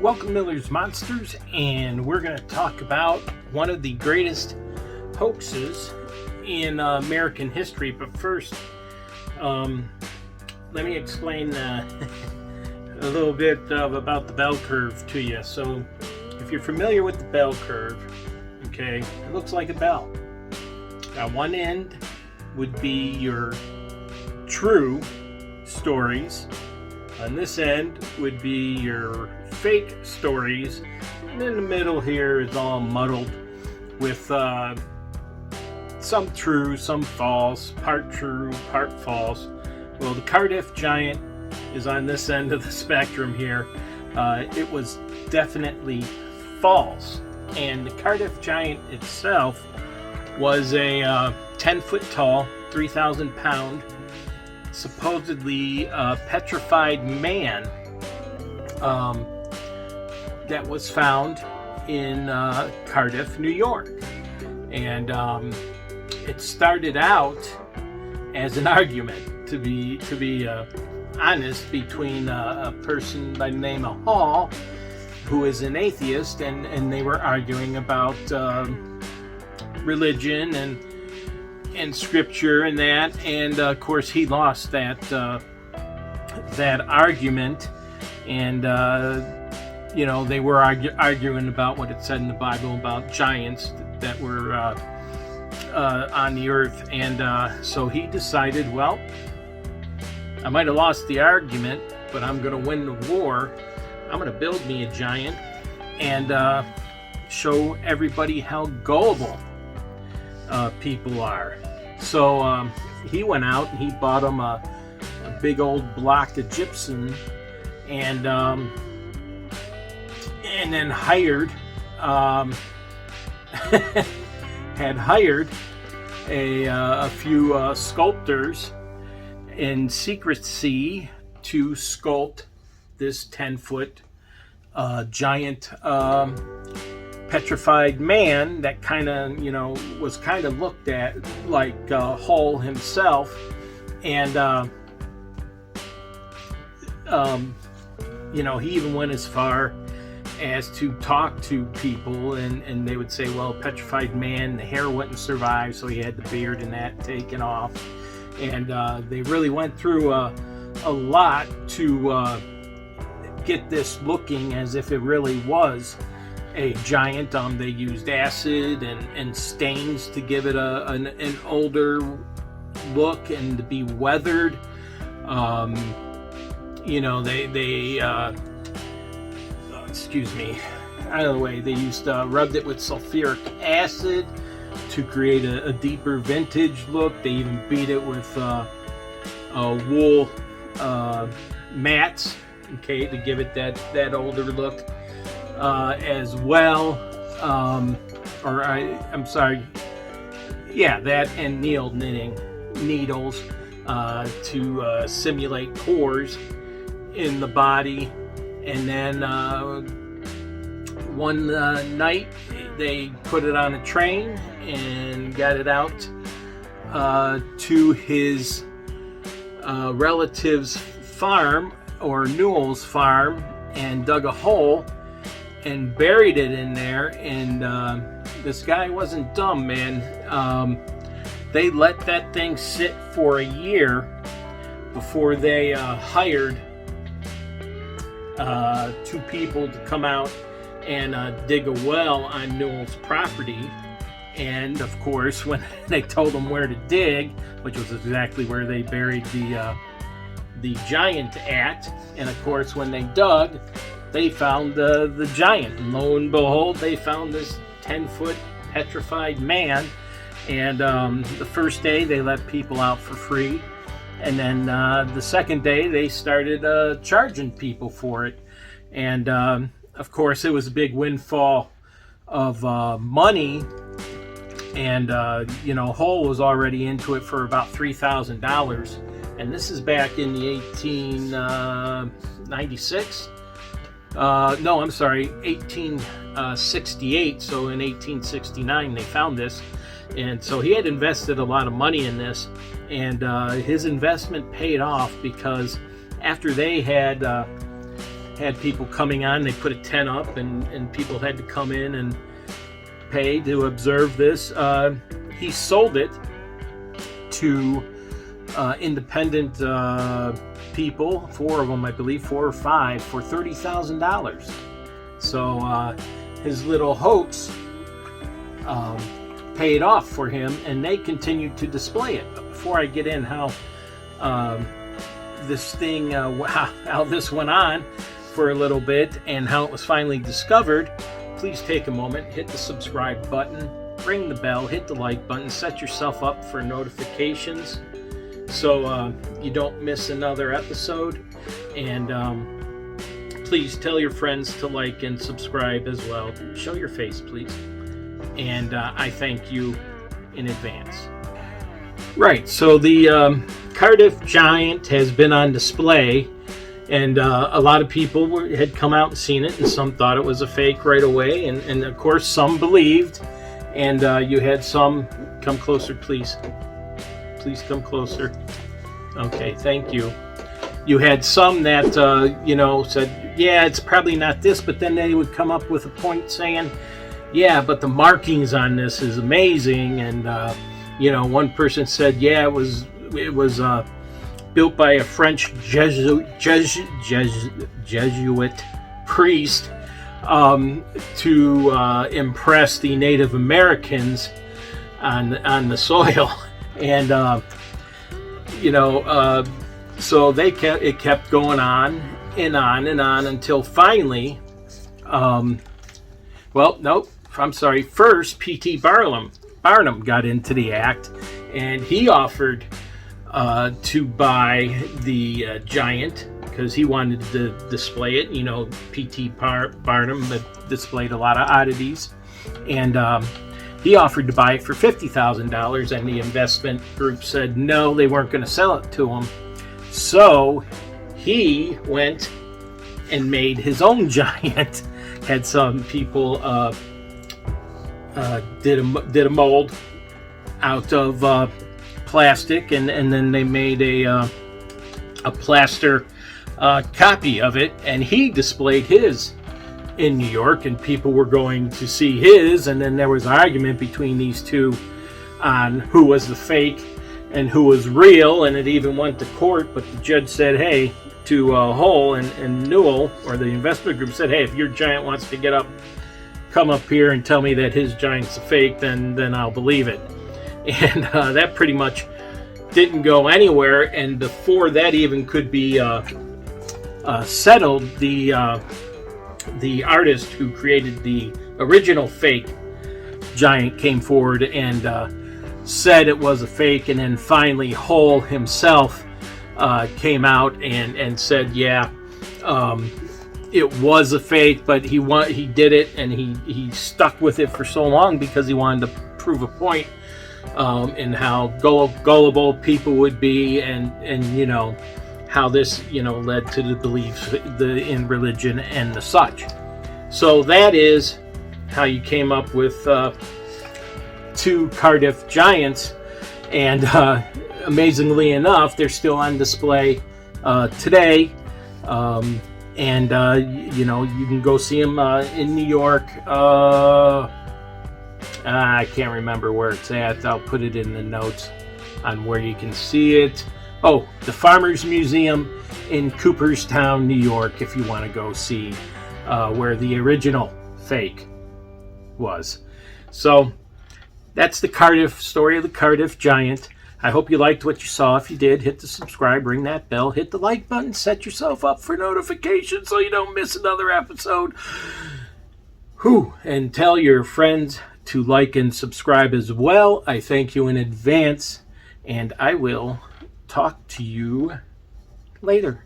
Welcome to Miller's Monsters, and we're going to talk about one of the greatest hoaxes in American history. But first, let me explain a little bit about the bell curve to you. So, if you're familiar with the bell curve, okay, it looks like a bell. At one end would be your true stories. On this end would be your fake stories, and in the middle here is all muddled with some true, some false, part true, part false. Well, the Cardiff giant is on this end of the spectrum here. It was definitely false, and the Cardiff giant itself was a 10-foot tall, 3,000 pound, supposedly petrified man that was found in Cardiff, New York. And it started out as an argument, to be honest, between a person by the name of Hall, who is an atheist, and they were arguing about religion and scripture and that, and of course he lost that argument, and they were arguing about what it said in the Bible about giants that were on the earth, and so he decided, well, I might have lost the argument, but I'm going to win the war. I'm going to build me a giant and show everybody how gullible people are. So he went out and he bought him a big old block of gypsum, and then hired had hired a few sculptors in secrecy to sculpt this 10-foot giant petrified man that kind of, was kind of looked at like Hull himself, and he even went as far as to talk to people, and they would say, well, petrified man, the hair wouldn't survive, so he had the beard and that taken off, and they really went through a lot to get this looking as if it really was a giant. They used acid and stains to give it an older look and to be weathered. Excuse me, out of the way. They used rubbed it with sulfuric acid to create a deeper vintage look. They even beat it with wool mats, okay, to give it that older look. As well, that and knitting needles to simulate pores in the body. And then one night they put it on a train and got it out to his relative's farm, or Newell's farm, and dug a hole and buried it in there. And this guy wasn't dumb, man. They let that thing sit for a year before they hired two people to come out and dig a well on Newell's property. And of course, when they told them where to dig, which was exactly where they buried the giant at, and of course when they dug, they found the giant, and lo and behold, they found this 10-foot petrified man. And the first day they let people out for free, and then the second day they started charging people for it. And of course it was a big windfall of money, and Hull was already into it for about $3,000, and this is back in the 1896. 1868. So in 1869 they found this, and so he had invested a lot of money in this, and his investment paid off, because after they had had people coming on. They put a tent up, and people had to come in and pay to observe this. He sold it to independent people, 4 of them, I believe, 4 or 5, for $30,000. So his little hoax paid off for him, and they continued to display it. But before I get in how this thing, how this went on for a little bit and how it was finally discovered, please take a moment, hit the subscribe button, ring the bell, hit the like button, set yourself up for notifications so you don't miss another episode. And please tell your friends to like and subscribe as well. Show your face, please. And I thank you in advance. Right, so the Cardiff Giant has been on display, and a lot of people had come out and seen it, and some thought it was a fake right away, and of course some believed, and you had some, come closer please, come closer, okay, thank you. You had some that said, yeah, it's probably not this, but then they would come up with a point saying, yeah, but the markings on this is amazing. And one person said, yeah, it was built by a French Jesuit priest to impress the Native Americans on the soil. And so it kept going on and on and on until finally, first P.T. Barnum got into the act, and he offered to buy the Giant because he wanted to display it. P.T. Barnum had displayed a lot of oddities, and he offered to buy it for $50,000, and the investment group said no, they weren't going to sell it to him. So he went and made his own Giant. Had some people did a mold out of plastic, and then they made a plaster copy of it, and he displayed his in New York, and people were going to see his, and then there was an argument between these two on who was the fake and who was real, and it even went to court, but the judge said, hey, to Hull and Newell, or the investment group said, hey, if your Giant wants to come up here and tell me that his Giant's a fake, then I'll believe it. And that pretty much didn't go anywhere, and before that even could be settled, the artist who created the original fake Giant came forward and said it was a fake, and then finally Hull himself came out and said, yeah, it was a fake, but he did it, and he stuck with it for so long because he wanted to prove a point in how gullible people would be, and how this led to the beliefs in religion and the such. So that is how you came up with 2 Cardiff Giants, and amazingly enough, they're still on display today, and you can go see them in New York. I can't remember where it's at. I'll put it in the notes on where you can see it. Oh, the Farmers Museum in Cooperstown, New York, if you want to go see where the original fake was. So that's the Cardiff story of the Cardiff Giant. I hope you liked what you saw. If you did, hit the subscribe, ring that bell, hit the like button, set yourself up for notifications so you don't miss another episode. And tell your friends to like and subscribe as well. I thank you in advance, and I will talk to you later.